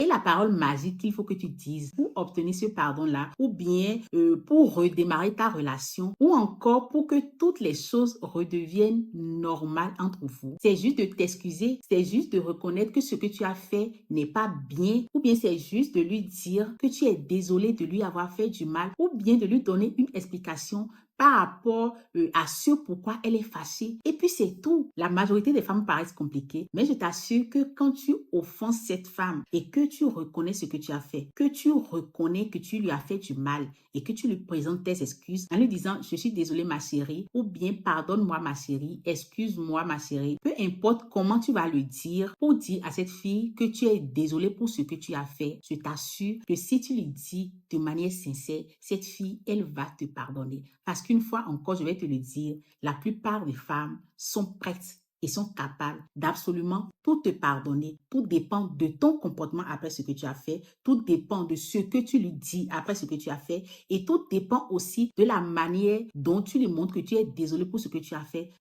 la parole magique qu'il faut que tu dises pour obtenir ce pardon-là, ou bien pour redémarrer ta relation, ou encore pour que toutes les choses redeviennent normales entre vous? C'est juste de t'excuser, c'est juste de reconnaître que ce que tu as fait n'est pas bien, ou bien c'est juste de lui dire que tu es désolé de lui avoir fait du mal, ou bien de lui donner une explication par rapport à ce pourquoi elle est fâchée. Et puis c'est tout. La majorité des femmes paraissent compliquées, mais je t'assure que quand tu offenses cette femme et que tu reconnais ce que tu as fait, que tu reconnais que tu lui as fait du mal et que tu lui présentes tes excuses en lui disant je suis désolée ma chérie, ou bien pardonne-moi ma chérie, excuse-moi ma chérie, peu importe comment tu vas le dire pour dire à cette fille que tu es désolée pour ce que tu as fait, je t'assure que si tu lui dis de manière sincère, cette fille, elle va te pardonner. Parce qu'une fois encore, je vais te le dire, la plupart des femmes sont prêtes et sont capables d'absolument tout te pardonner. Tout dépend de ton comportement après ce que tu as fait. Tout dépend de ce que tu lui dis après ce que tu as fait. Et tout dépend aussi de la manière dont tu lui montres que tu es désolé pour ce que tu as fait.